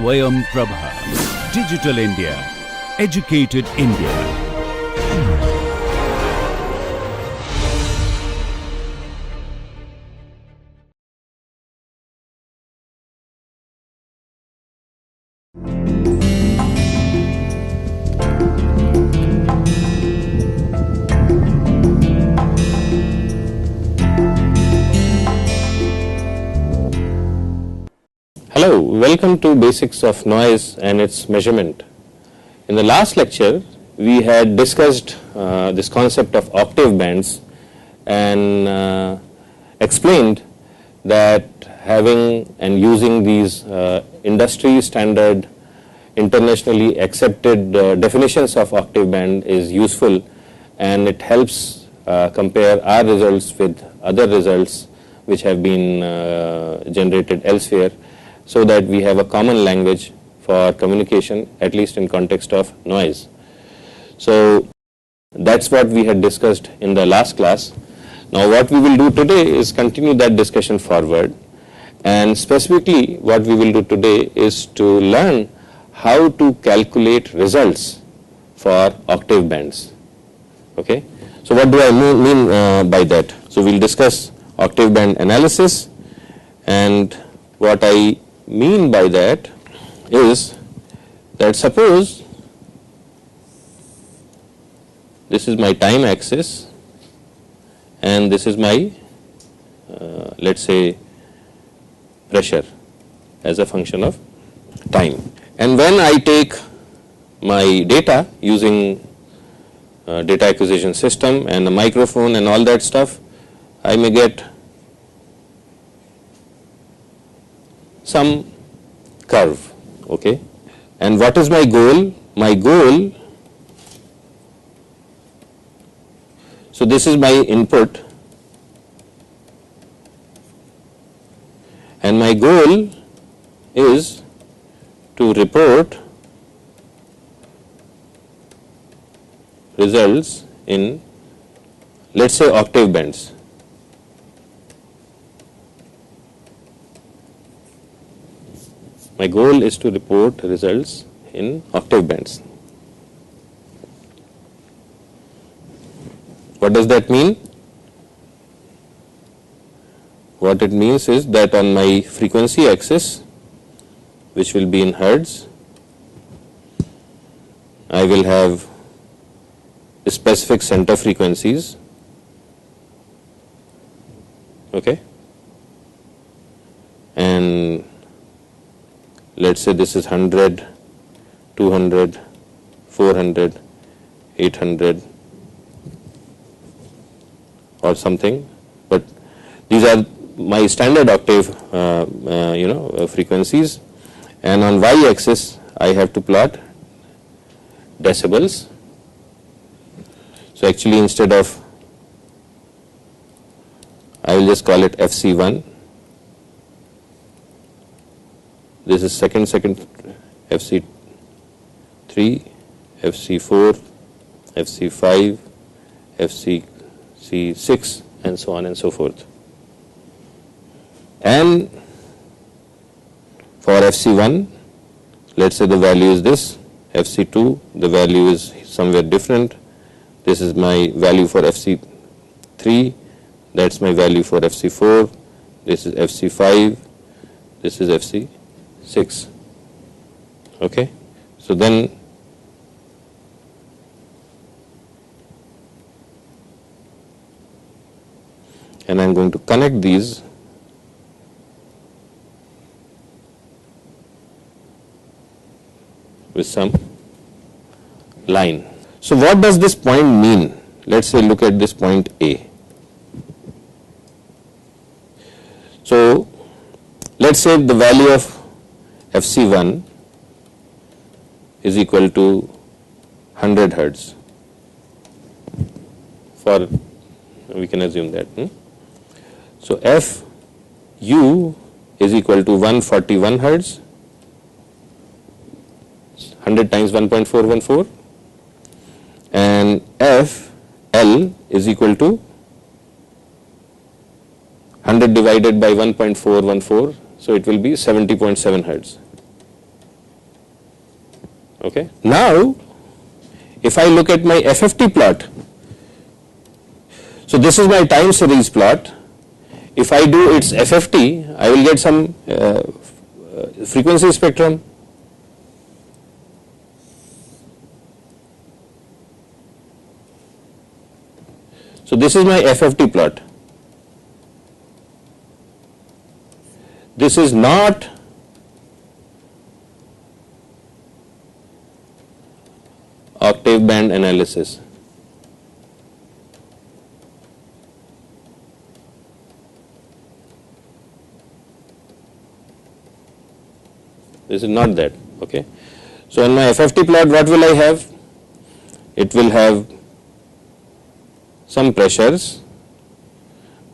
SwayamPrabha. Digital India. Educated India. Hello, welcome to Basics of Noise and its Measurement. In the last lecture, we had discussed this concept of octave bands and explained that having and using these industry standard, internationally accepted definitions of octave band is useful, and it helps compare our results with other results which have been generated elsewhere, so that we have a common language for communication, at least in context of noise. So that's what we had discussed in the last class. Now what we will do today is continue that discussion forward, and specifically what we will do today is to learn how to calculate results for octave bands. Okay, so what do I mean by that? So we'll discuss octave band analysis, and what I mean by that is that suppose this is my time axis and this is my let's say pressure as a function of time, and when I take my data using data acquisition system and a microphone and all that stuff, I may get some curve. Okay, and what is my goal? My goal, so this is my input, and my goal is to report results in, let's say, octave bands. My goal is to report results in octave bands. What does that mean? What it means is that on my frequency axis, which will be in hertz, I will have specific center frequencies. Okay, and let's say this is 100, 200, 400, 800 or something, but these are my standard octave frequencies, and on y-axis I have to plot decibels. So actually, instead of, I will just call it FC1. This is second, FC3, FC4, FC5, FC6, and so on and so forth. And for FC1, let's say the value is this, FC2, the value is somewhere different. This is my value for FC3, that's my value for FC4, this is FC5, this is FC6. Okay, so then and I'm going to connect these with some line. So what does this point mean? Let's say look at this point A. So let's say the value of FC1 is equal to 100 hertz. For, we can assume that. So Fu is equal to 141 hertz, 100 times 1.414, and Fl is equal to 100 divided by 1.414, so it will be 70.7 hertz. Okay. Now, if I look at my FFT plot, so this is my time series plot. If I do its FFT, I will get some frequency spectrum. So this is my FFT plot. This is not octave band analysis. This is not that. Okay. So in my FFT plot, what will I have? It will have some pressures,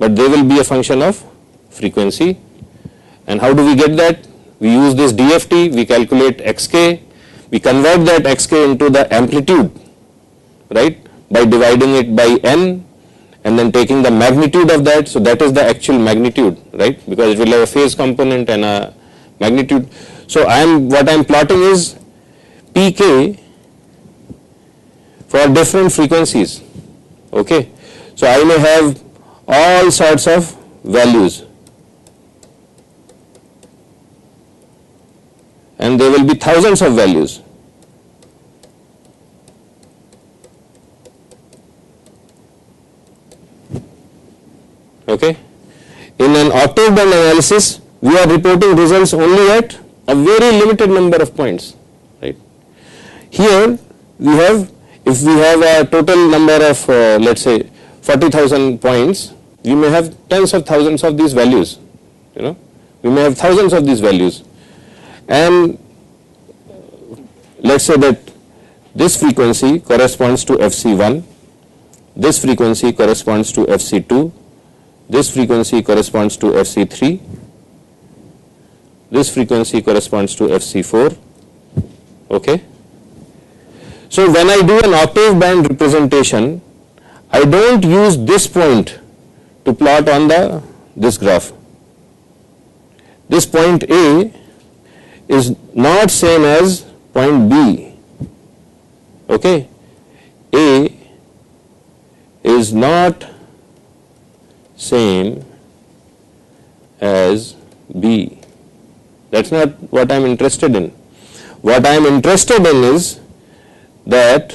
but they will be a function of frequency. And how do we get that? We use this DFT, we calculate xk, we convert that xk into the amplitude, right, by dividing it by n and then taking the magnitude of that. So that is the actual magnitude, right, because it will have a phase component and a magnitude. So what I am plotting is pk for different frequencies. Okay. So I may have all sorts of values, and there will be thousands of values. Okay. In an octave band analysis, we are reporting results only at a very limited number of points, right. Here we have, if we have a total number of let's say 40,000 points, we may have tens of thousands of these values, we may have thousands of these values, and let's say that this frequency corresponds to FC1, this frequency corresponds to FC2, this frequency corresponds to FC3, this frequency corresponds to FC4. Okay. So when I do an octave band representation, I don't use this point to plot on this graph. This point A is not same as point B. Okay. A is not same as B. That's not what I am interested in. What I am interested in is that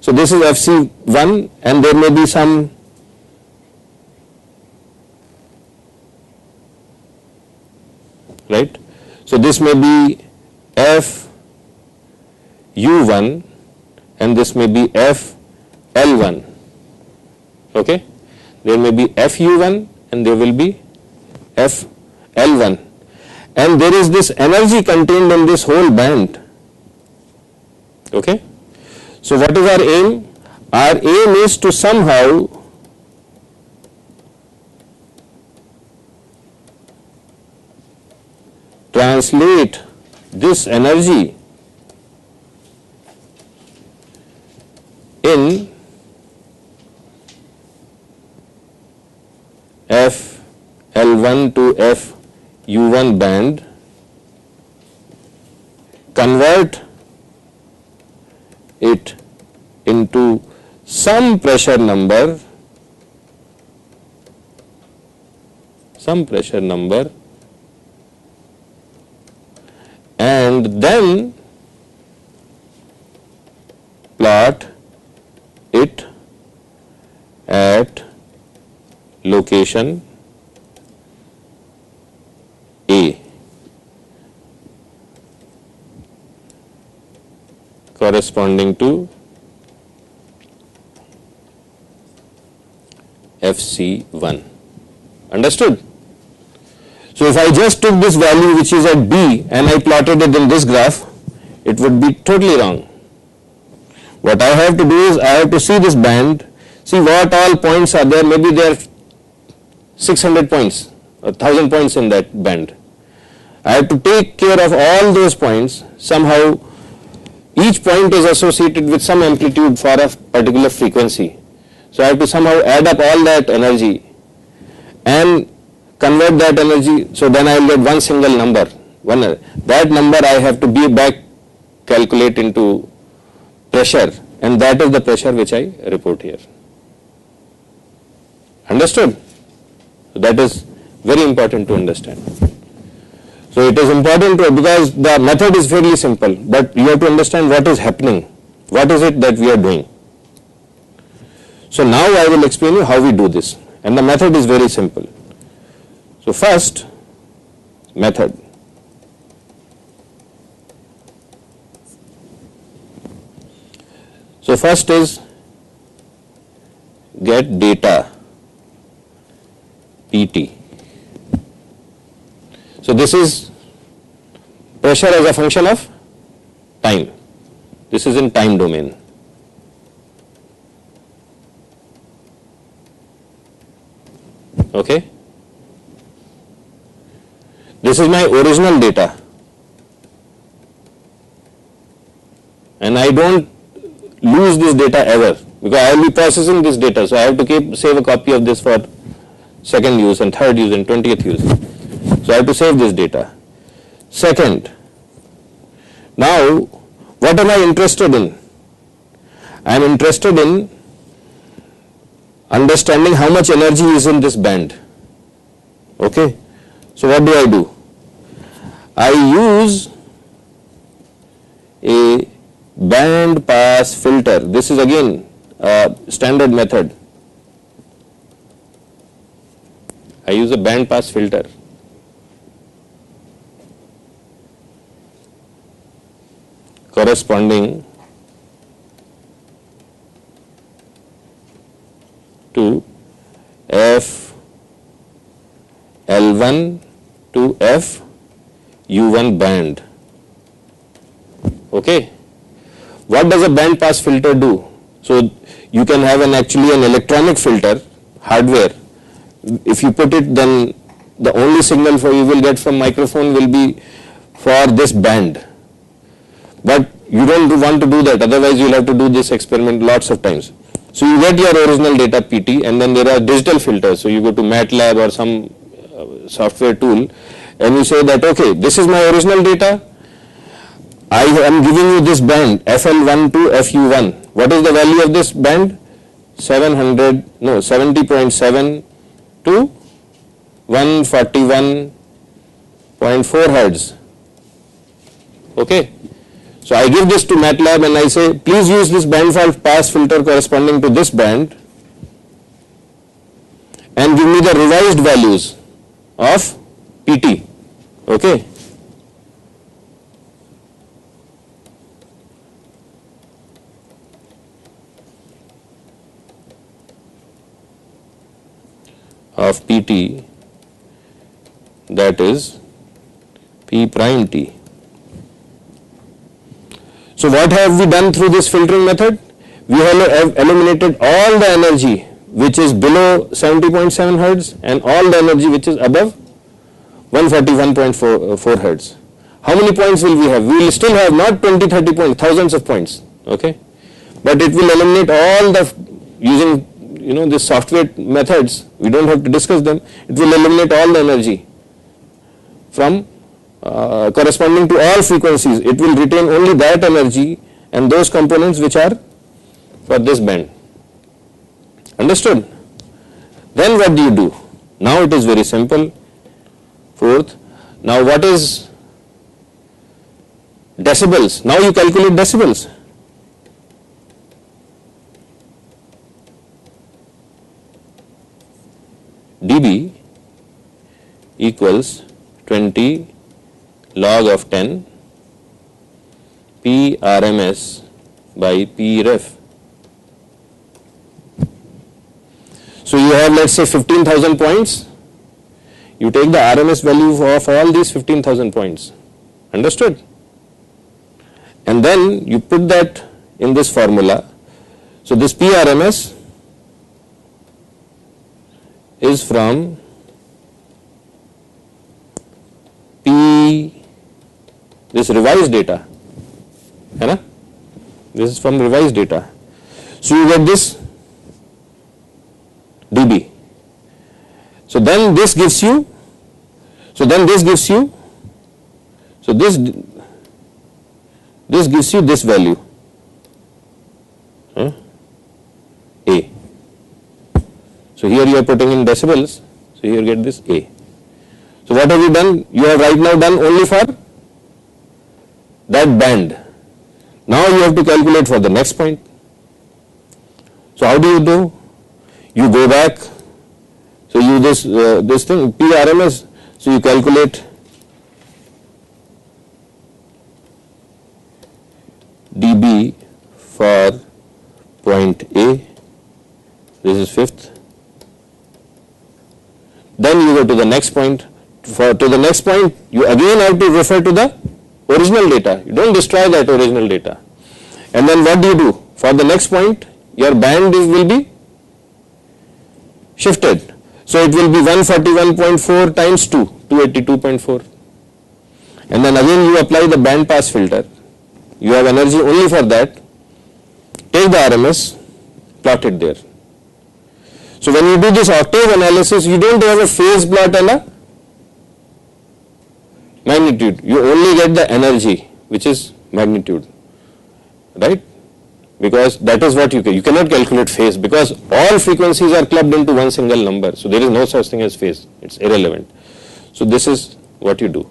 so this is FC1 and there may be some right. So this may be FU1 and this may be FL1. Okay. There may be FU1 and there will be FL1. And there is this energy contained in this whole band. Okay. So what is our aim? Our aim is to somehow translate this energy in FL1 to FU1 band, convert it into some pressure number, and then plot it at location A corresponding to FC1. Understood? So if I just took this value which is at B and I plotted it in this graph, it would be totally wrong. What I have to do is I have to see this band, see what all points are there. Maybe there are 600 points or 1000 points in that band. I have to take care of all those points. Somehow each point is associated with some amplitude for a particular frequency. So I have to somehow add up all that energy and convert that energy. So then I will get one single number. That number I have to be back calculate into pressure, and that is the pressure which I report here. Understood? That is very important to understand. So it is important to, because the method is fairly simple, but you have to understand what is happening. What is it that we are doing? So now I will explain you how we do this, and the method is very simple. So first, method. So first is get data, PT. So this is pressure as a function of time. This is in time domain. Okay. This is my original data, and I don't lose this data ever, because I will be processing this data, so I have to save a copy of this for second use and third use and 20th use. So I have to save this data. Second, now what am I interested in? I am interested in understanding how much energy is in this band. Okay. So what do? I use a band pass filter. This is again a standard method. I use a band pass filter. Corresponding to FL1 to FU1 band. Okay. What does a band pass filter do? So you can have actually an electronic filter, hardware. If you put it, then the only signal you will get from microphone will be for this band. But you don't want to do that, otherwise you will have to do this experiment lots of times. So you get your original data PT, and then there are digital filters. So you go to MATLAB or some software tool, and you say that, okay, this is my original data. I am giving you this band FL1 to FU1. What is the value of this band? 70.7 to 141.4 hertz. Okay. So I give this to MATLAB and I say, please use this band pass filter corresponding to this band and give me the revised values of PT. Okay. Of PT, that is P prime T. So what have we done through this filtering method? We have eliminated all the energy which is below 70.7 hertz and all the energy which is above 141.4 hertz. How many points will we have? We will still have not 20, 30 points, thousands of points. Okay, but it will eliminate all the, using this software methods, we don't have to discuss them. It will eliminate all the energy from corresponding to all frequencies. It will retain only that energy and those components which are for this band. Understood? Then what do? Now it is very simple. Fourth, now what is decibels? Now you calculate decibels. dB equals 20 log of 10 P RMS by P ref. So you have, let's say, 15,000 points. You take the RMS value of all these 15,000 points. Understood? And then you put that in this formula. So this P RMS is from this revised data. This is from revised data. So you get this dB. So then this gives you, this this gives you this value, A. So here you are putting in decibels, so here you get this A. So what have you done? You have right now done only for that band. Now you have to calculate for the next point. So how do? You go back, so you this thing, PRMS, so you calculate dB for point A, this is fifth. Then you go to the next point. To the next point, you again have to refer to the original data. You don't destroy that original data. And then what do? For the next point, your band will be shifted. So it will be 141.4 times 2, 282.4. And then again you apply the band pass filter. You have energy only for that. Take the RMS, plot it there. So when you do this octave analysis, you don't have a phase plot and a magnitude. You only get the energy, which is magnitude, right? Because that is what you cannot calculate phase, because all frequencies are clubbed into one single number. So there is no such thing as phase. It's irrelevant. So this is what you do.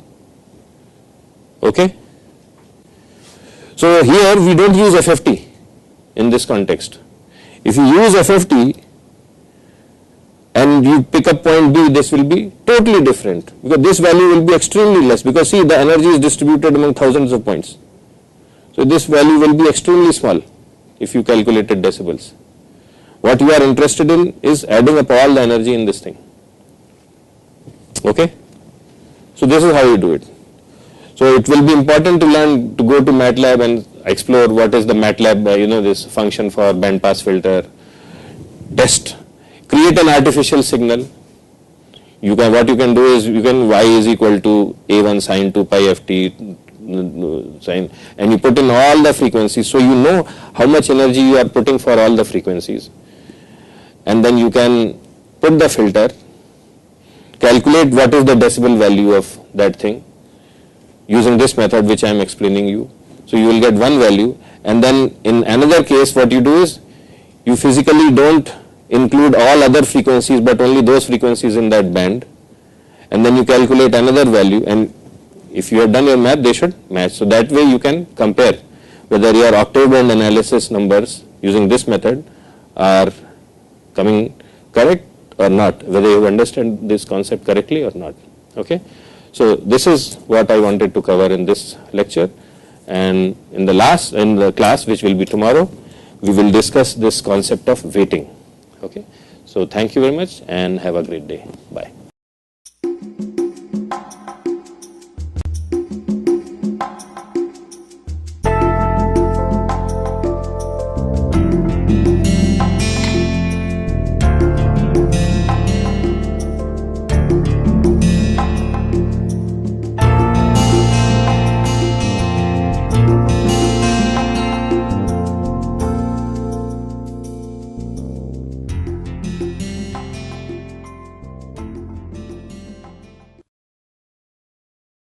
Okay? So here we don't use FFT in this context. If you use FFT and you pick up point B, this will be totally different, because this value will be extremely less, because see, the energy is distributed among thousands of points. So this value will be extremely small if you calculated decibels. What you are interested in is adding up all the energy in this thing. Okay? So this is how you do it. So it will be important to learn, to go to MATLAB and explore what is the MATLAB, this function for band pass filter, test, create an artificial signal. What you can do is, y is equal to A1 sine 2 pi ft sine, and you put in all the frequencies, so you know how much energy you are putting for all the frequencies. And then you can put the filter, calculate what is the decibel value of that thing using this method which I am explaining you. So you will get one value, and then in another case what you do is, you physically don't include all other frequencies but only those frequencies in that band, and then you calculate another value, and if you have done your math, they should match. So that way you can compare whether your octave band analysis numbers using this method are coming correct or not, whether you understand this concept correctly or not. Okay? So this is what I wanted to cover in this lecture, and in the class which will be tomorrow, we will discuss this concept of weighting. Okay? So thank you very much and have a great day. Bye.